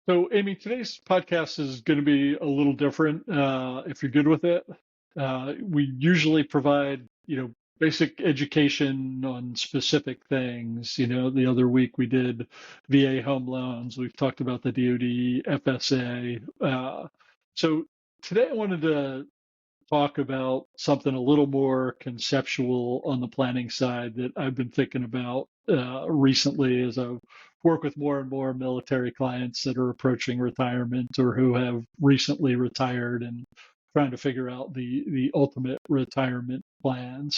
So, Amy, today's podcast is going to be a little different. If you're good with it, we usually provide, basic education on specific things. The other week we did VA home loans. We've talked about the DoD, FSA. So today I wanted to talk about something a little more conceptual on the planning side that I've been thinking about recently as I work with more and more military clients that are approaching retirement or who have recently retired and trying to figure out the ultimate retirement plan.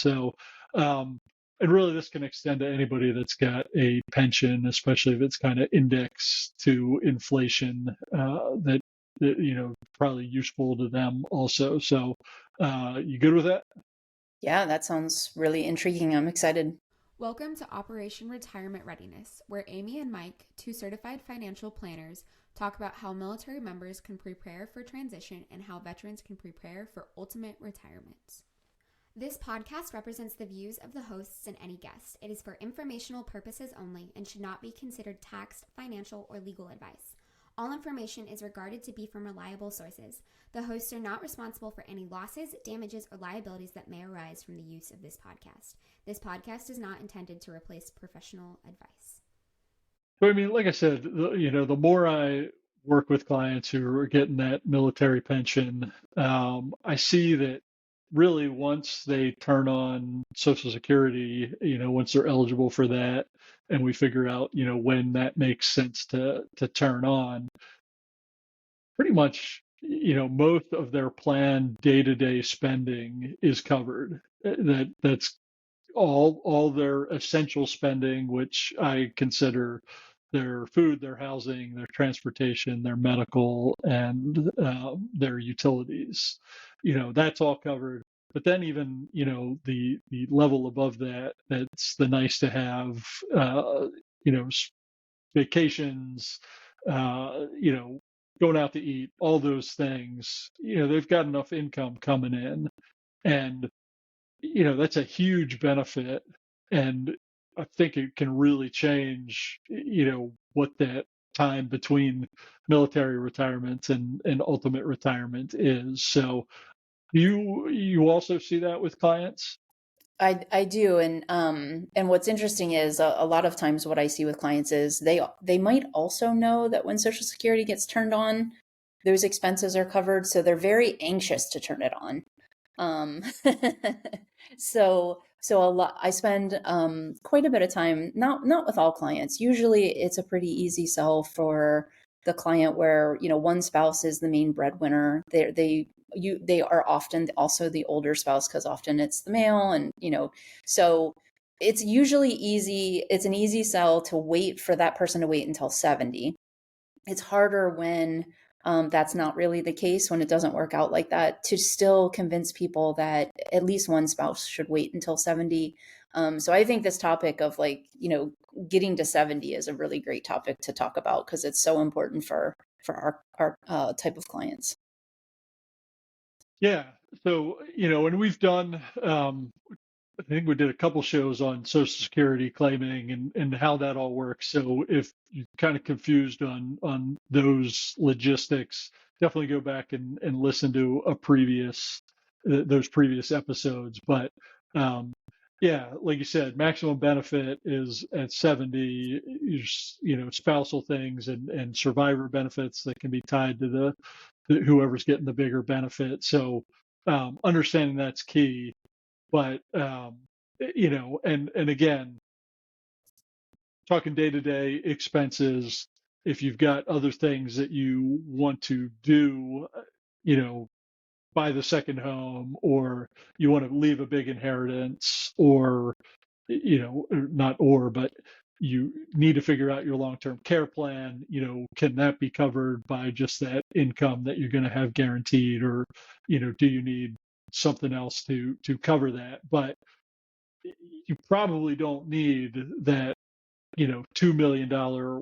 Um, and really, this can extend to anybody that's got a pension, especially if it's kind of indexed to inflation. That probably useful to them also. So you good with that? Yeah, that sounds really intriguing. I'm excited. Welcome to Operation Retirement Readiness, where Amy and Mike, two certified financial planners, talk about how military members can prepare for transition and how veterans can prepare for ultimate retirement. This podcast represents the views of the hosts and any guest. It is for informational purposes only and should not be considered tax, financial, or legal advice. All information is regarded to be from reliable sources. The hosts are not responsible for any losses, damages, or liabilities that may arise from the use of this podcast. This podcast is not intended to replace professional advice. So I mean, like I said, the more I work with clients who are getting that military pension, I see that really once they turn on Social Security, once they're eligible for that, and we figure out, when that makes sense to turn on, pretty much, most of their planned day-to-day spending is covered. That's all their essential spending, which I consider their food, their housing, their transportation, their medical, and their utilities. That's all covered. But then even the level above that, that's the nice to have. You know, Vacations, going out to eat, all those things. They've got enough income coming in, and that's a huge benefit. And I think it can really change, what that time between military retirement and ultimate retirement is. So you also see that with clients? I do, and what's interesting is a lot of times what I see with clients is they might also know that when Social Security gets turned on, those expenses are covered, so they're very anxious to turn it on. Um, so a lot I spend quite a bit of time, not with all clients. Usually it's a pretty easy sell for the client where, one spouse is the main breadwinner. They are often also the older spouse because often it's the male, and so it's usually easy. It's an easy sell to wait for that person to wait until 70. It's harder when that's not really the case, when it doesn't work out like that, to still convince people that at least one spouse should wait until 70. So I think this topic of getting to 70 is a really great topic to talk about because it's so important for our type of clients. Yeah. So, and we've done, I think we did a couple shows on Social Security claiming and how that all works. So if you're kind of confused on those logistics, definitely go back and listen to those previous episodes. But um, yeah, like you said, maximum benefit is at 70. Spousal things and survivor benefits that can be tied to whoever's getting the bigger benefit. So understanding that's key. But and again, talking day to day expenses, if you've got other things that you want to do, you know, buy the second home, or you want to leave a big inheritance, or not but you need to figure out your long-term care plan. Can that be covered by just that income that you're going to have guaranteed, or do you need something else to cover that? But you probably don't need that, $2 million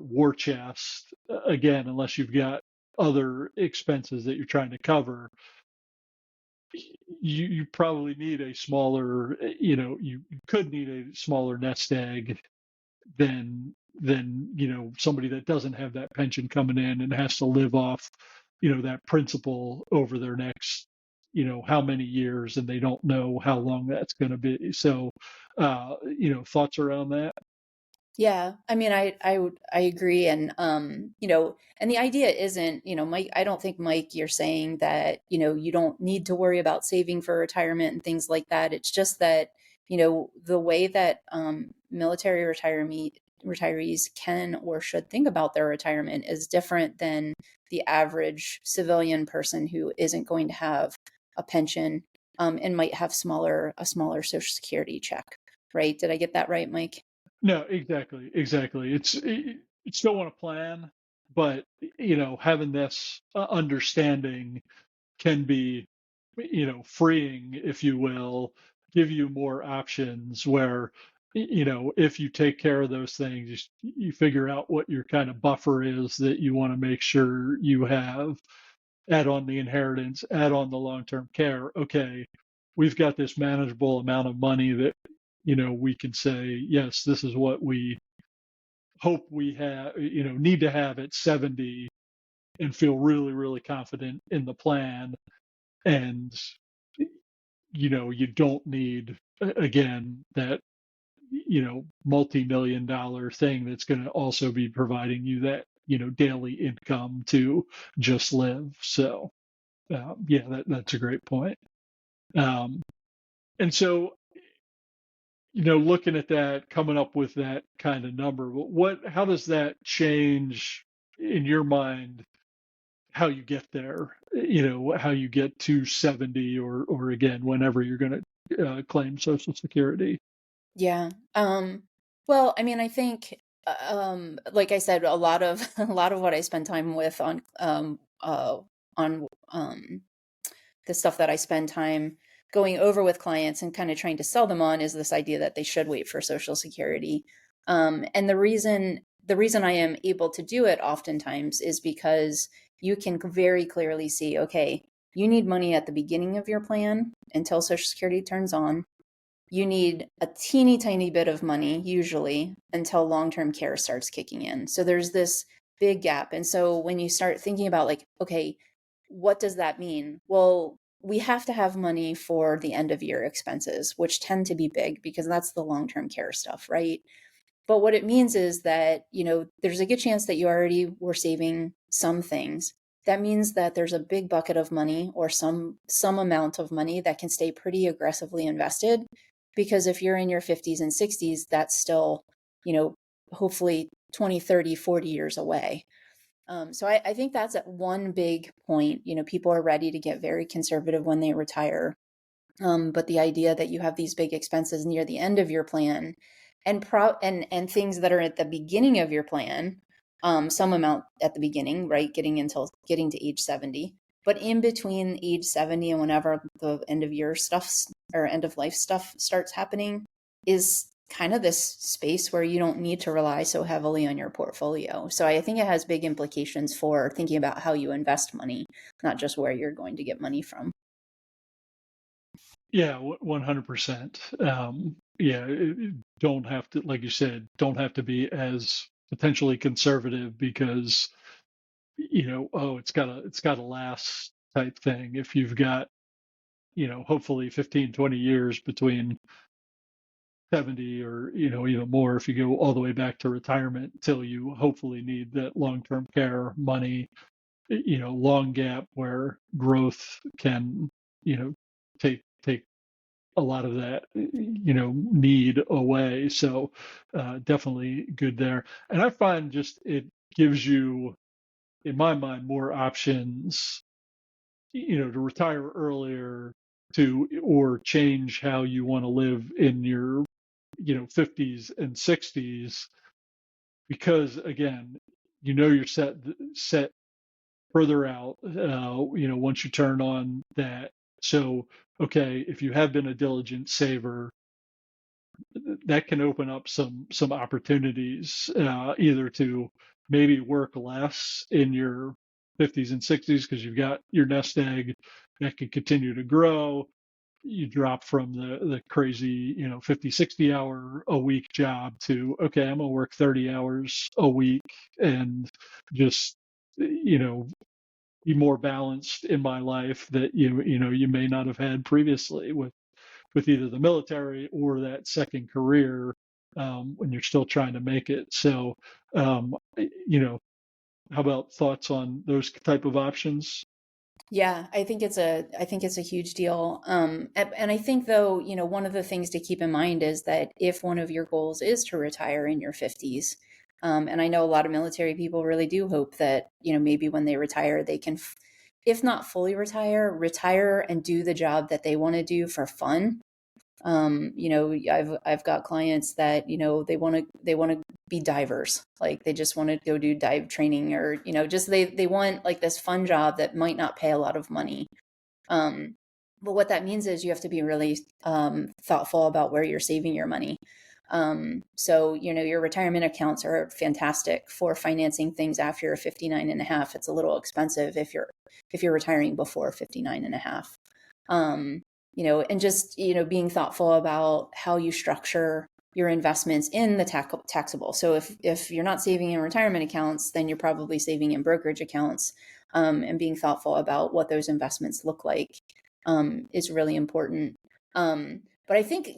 war chest again, unless you've got other expenses that you're trying to cover. You probably need a smaller, you could need a smaller nest egg than than, somebody that doesn't have that pension coming in and has to live off, that principal over their next, how many years, and they don't know how long that's going to be. So, thoughts around that? Yeah, I mean, I agree, and and the idea isn't, Mike. I don't think, Mike, you're saying that you don't need to worry about saving for retirement and things like that. It's just that the way that military retirees can or should think about their retirement is different than the average civilian person who isn't going to have a pension and might have a smaller Social Security check. Right? Did I get that right, Mike? No, exactly. You still want to plan, but having this understanding can be, freeing, if you will, give you more options where, if you take care of those things, you figure out what your kind of buffer is that you want to make sure you have, add on the inheritance, add on the long-term care. Okay, we've got this manageable amount of money that, we can say, yes, this is what we hope we have, need to have at 70, and feel really, really confident in the plan. And you don't need, again, that multi-million dollar thing that's going to also be providing you that daily income to just live. So yeah, that's a great point. um, and so looking at that, coming up with that kind of number, how does that change in your mind how you get there, how you get to 70, or again, whenever you're going to claim Social Security? Yeah. Well, I mean, I think, like I said, a lot of a lot of what I spend time with on the stuff that I spend time going over with clients and kind of trying to sell them on is this idea that they should wait for Social Security. And the reason I am able to do it oftentimes is because you can very clearly see, okay, you need money at the beginning of your plan until Social Security turns on. You need a teeny tiny bit of money, usually, until long-term care starts kicking in. So there's this big gap. And so when you start thinking about, like, okay, what does that mean? Well, we have to have money for the end of year expenses, which tend to be big because that's the long-term care stuff, right? But what it means is that, there's a good chance that you already were saving some things. That means that there's a big bucket of money or some amount of money that can stay pretty aggressively invested. Because if you're in your 50s and 60s, that's still, hopefully 20, 30, 40 years away. So I think that's at one big point. People are ready to get very conservative when they retire. But the idea that you have these big expenses near the end of your plan, and things that are at the beginning of your plan, some amount at the beginning, right, getting to age 70, but in between age 70 and whenever the end of year stuff or end of life stuff starts happening, is kind of this space where you don't need to rely so heavily on your portfolio. So I think it has big implications for thinking about how you invest money, not just where you're going to get money from. Yeah, 100%. Yeah, don't have to, like you said, don't have to be as potentially conservative because oh, it's got to last type thing. If you've got hopefully 15, 20 years between 70, or even more if you go all the way back to retirement, till you hopefully need that long-term care money, long gap where growth can take a lot of that need away. So definitely good there. And I find just it gives you, in my mind, more options to retire earlier, to or change how you want to live in your 50s and 60s, because again, you're set further out, once you turn on that. So okay, if you have been a diligent saver, that can open up some opportunities, either to maybe work less in your 50s and 60s because you've got your nest egg that can continue to grow, you drop from the crazy, 50, 60 hour a week job to, okay, I'm gonna work 30 hours a week and just, be more balanced in my life that you may not have had previously with either the military or that second career, when you're still trying to make it. So, um, how about thoughts on those type of options? Yeah, I think it's a huge deal. And I think though, one of the things to keep in mind is that if one of your goals is to retire in your 50s, and I know a lot of military people really do hope that, maybe when they retire, they can, if not fully retire, retire and do the job that they want to do for fun. I've got clients that, they want to be divers. Like they just want to go do dive training, or, just they want like this fun job that might not pay a lot of money. Um, but what that means is you have to be really thoughtful about where you're saving your money. So, your retirement accounts are fantastic for financing things after you're 59 and a half. It's a little expensive if you're retiring before 59 and a half. Um, and just, being thoughtful about how you structure your investments in the taxable. So if you're not saving in retirement accounts, then you're probably saving in brokerage accounts, and being thoughtful about what those investments look like, is really important. But I think,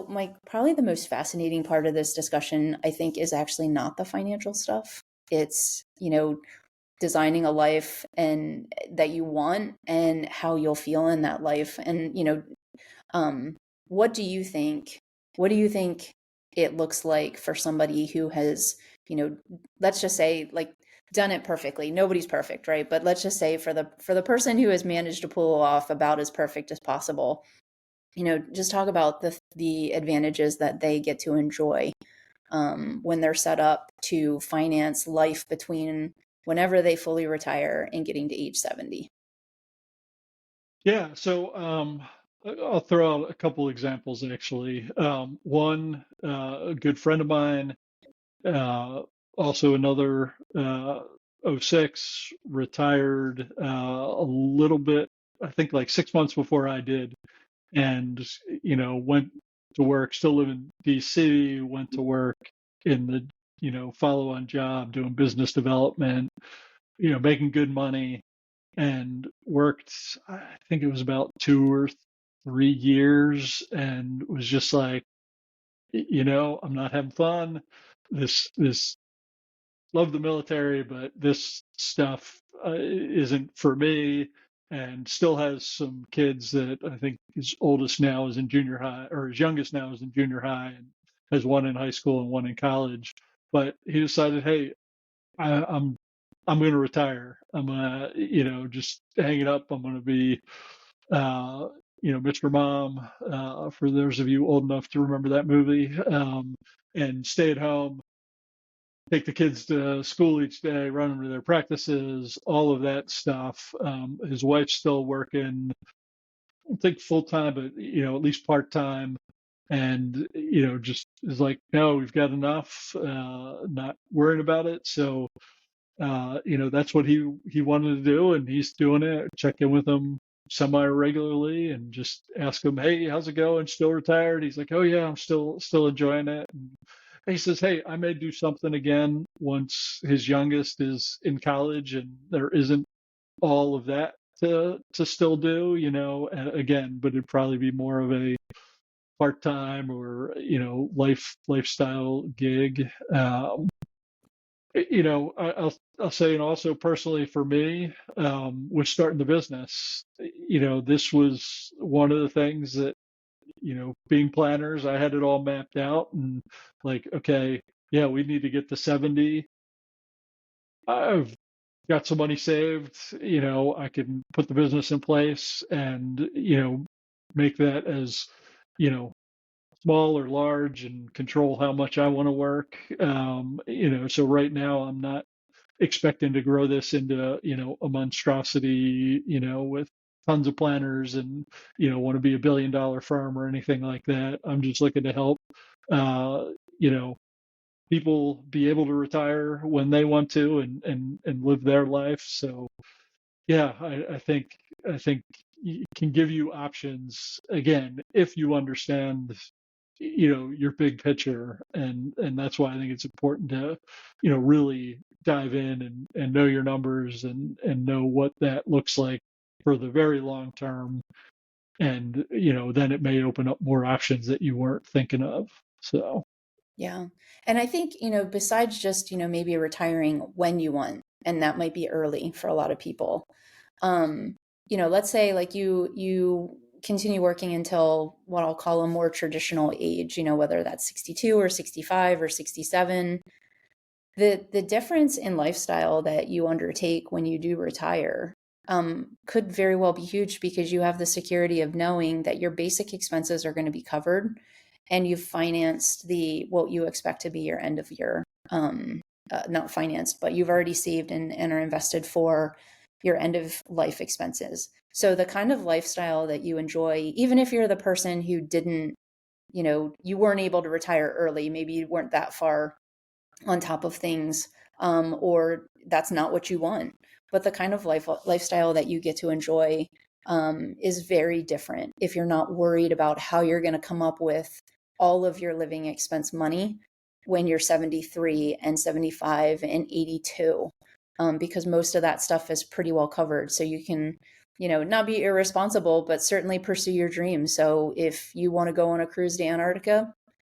Mike, probably the most fascinating part of this discussion, I think, is actually not the financial stuff. It's, designing a life and that you want and how you'll feel in that life. And, um, what do you think? What do you think it looks like for somebody who has, let's just say, like, done it perfectly? Nobody's perfect, right? But let's just say for the person who has managed to pull off about as perfect as possible, just talk about the advantages that they get to enjoy, when they're set up to finance life between whenever they fully retire and getting to age 70. Yeah, so I'll throw out a couple examples actually. One, a good friend of mine, also another '06, retired a little bit, I think like 6 months before I did, and went to work, still live in DC, went to work in the follow-on job doing business development, making good money, and worked, I think it was about 2 or 3 years, and was just like, I'm not having fun. This love the military, but this stuff isn't for me. And still has some kids that I think his oldest now is in junior high, or his youngest now is in junior high, and has one in high school and one in college. But he decided, hey, I'm going to retire. I'm going to, just hang it up. I'm going to be, uh, Mr. Mom, for those of you old enough to remember that movie, and stay at home, take the kids to school each day, run them to their practices, all of that stuff. His wife's still working, I don't think full time, but at least part time. And just is like, no, we've got enough. Not worrying about it. So that's what he wanted to do, and he's doing it. Check in with him semi regularly and just ask him, hey, how's it going? Still retired? He's like, oh yeah, I'm still enjoying it. And he says, hey, I may do something again once his youngest is in college and there isn't all of that to still do, again, but it'd probably be more of a part-time or lifestyle gig. I'll say, and also personally for me, was starting the business. This was one of the things that, being planners, I had it all mapped out and like, okay, yeah, we need to get to 70. I've got some money saved, I can put the business in place and, make that as, you know, small or large and control how much I want to work. So right now I'm not expecting to grow this into, a monstrosity, with tons of planners and, want to be $1 billion firm or anything like that. I'm just looking to help, uh, you know, people be able to retire when they want to and live their life. So yeah, I think can give you options, again, if you understand, your big picture. And that's why I think it's important to, really dive in and know your numbers and know what that looks like for the very long term. And, then it may open up more options that you weren't thinking of. So. Yeah. And I think, besides just, maybe retiring when you want, and that might be early for a lot of people. Let's say like you continue working until what I'll call a more traditional age, whether that's 62 or 65 or 67. The difference in lifestyle that you undertake when you do retire could very well be huge, because you have the security of knowing that your basic expenses are going to be covered, and you've financed what you expect to be your end of year, not financed, but you've already saved and are invested for your end of life expenses. So the kind of lifestyle that you enjoy, even if you're the person who didn't, you weren't able to retire early, maybe you weren't that far on top of things, or that's not what you want. But the kind of lifestyle that you get to enjoy is very different if you're not worried about how you're going to come up with all of your living expense money when you're 73 and 75 and 82, because most of that stuff is pretty well covered. So you can, not be irresponsible, but certainly pursue your dreams. So if you want to go on a cruise to Antarctica,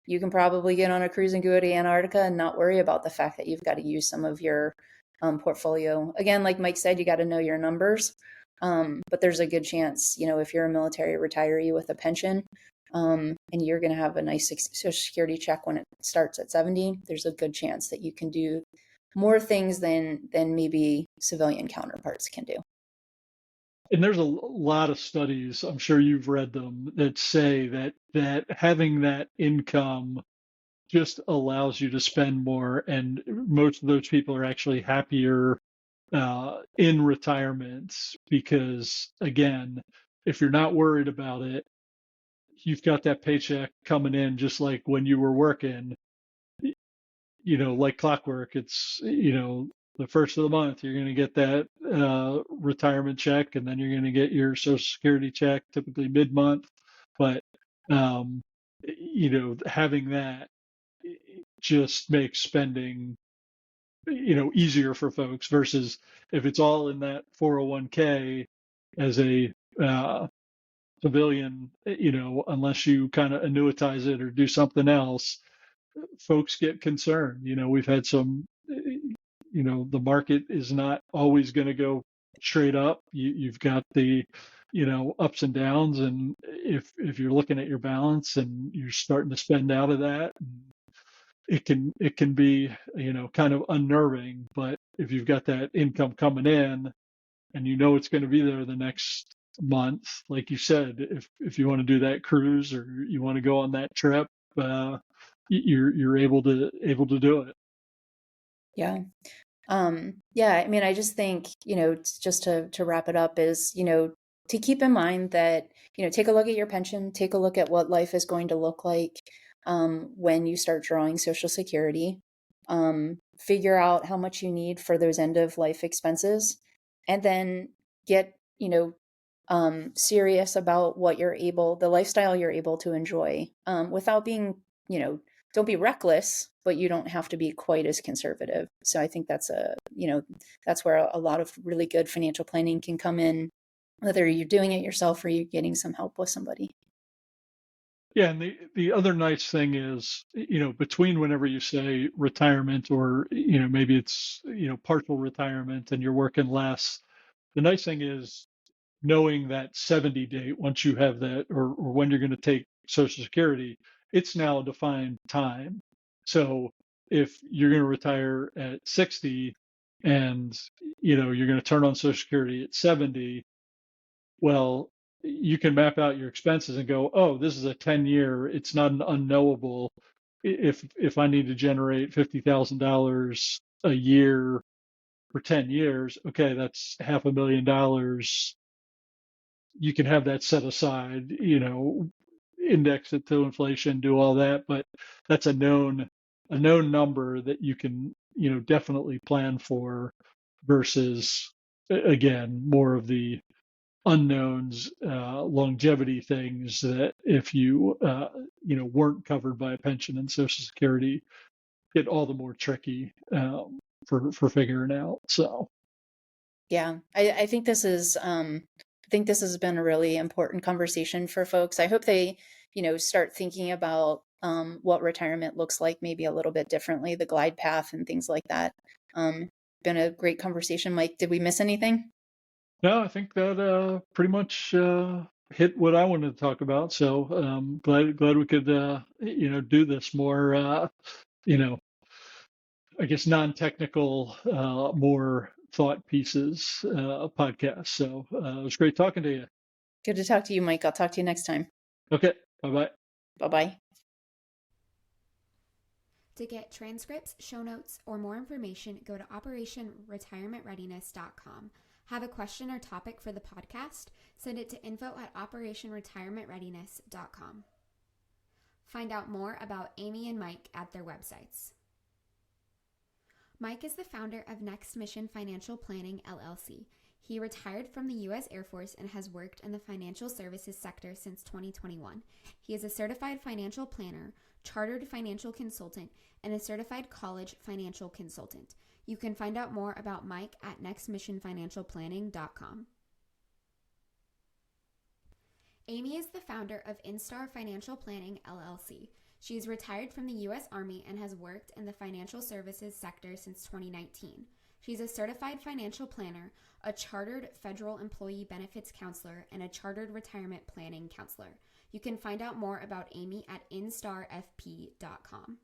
you can probably get on a cruise and go to Antarctica and not worry about the fact that you've got to use some of your portfolio. Again, like Mike said, you got to know your numbers. But there's a good chance, if you're a military retiree with a pension, and you're going to have a nice Social Security check when it starts at 70, there's a good chance that you can do more things than maybe civilian counterparts can do. And there's a lot of studies, I'm sure you've read them, that say that having that income just allows you to spend more, and most of those people are actually happier in retirement, because, again, if you're not worried about it, you've got that paycheck coming in just like when you were working, like clockwork. It's, the first of the month, you're going to get that retirement check, and then you're going to get your Social Security check, typically mid-month. But, having that just makes spending, easier for folks, versus if it's all in that 401k as a civilian, unless you kind of annuitize it or do something else, folks get concerned. We've had some, the market is not always going to go straight up. You've got the, ups and downs. And if you're looking at your balance and you're starting to spend out of that, it can be, kind of unnerving. But if you've got that income coming in and it's going to be there the next month, like you said, if you want to do that cruise or you want to go on that trip, you're able to do it. Yeah. Yeah, I mean, I just think, just to wrap it up is, to keep in mind that, take a look at your pension, take a look at what life is going to look like when you start drawing Social Security, figure out how much you need for those end of life expenses, and then get, serious about the lifestyle you're able to enjoy, without being, don't be reckless, but you don't have to be quite as conservative. So I think that's where a lot of really good financial planning can come in, whether you're doing it yourself or you're getting some help with somebody. Yeah, and the other nice thing is, between whenever you say retirement or, maybe it's, partial retirement and you're working less, the nice thing is knowing that 70 date, once you have that, or when you're going to take Social Security, it's now a defined time. So if you're going to retire at 60 and, you're going to turn on Social Security at 70, well, you can map out your expenses and go, oh, this is a 10-year. It's not an unknowable. If I need to generate $50,000 a year for 10 years, okay, that's $500,000. You can have that set aside, index it to inflation, do all that, but that's a known number that you can, definitely plan for, versus, again, more of the unknowns, longevity things that if you weren't covered by a pension and Social Security, get all the more tricky for figuring out. So Yeah, I think this is I think this has been a really important conversation for folks. I hope they, start thinking about what retirement looks like maybe a little bit differently, the glide path and things like that. Been a great conversation, Mike. Did we miss anything? no, I think that pretty much hit what I wanted to talk about. So glad we could do this more you know I guess non-technical, more thought pieces podcast. So it was great talking to you. Good to talk to you, Mike. I'll talk to you next time. Okay, bye bye. Bye-bye. To get transcripts, show notes, or more information, go to operationretirementreadiness.com. Have a question or topic for the podcast? Send it to info@operationretirementreadiness.com. Find out more about Amy and Mike at their websites. Mike is the founder of Next Mission Financial Planning, LLC. He retired from the U.S. Air Force and has worked in the financial services sector since 2021. He is a certified financial planner, chartered financial consultant, and a certified college financial consultant. You can find out more about Mike at nextmissionfinancialplanning.com. Amy is the founder of Instar Financial Planning, LLC. She is retired from the U.S. Army and has worked in the financial services sector since 2019. She's a certified financial planner, a chartered federal employee benefits counselor, and a chartered retirement planning counselor. You can find out more about Amy at instarfp.com.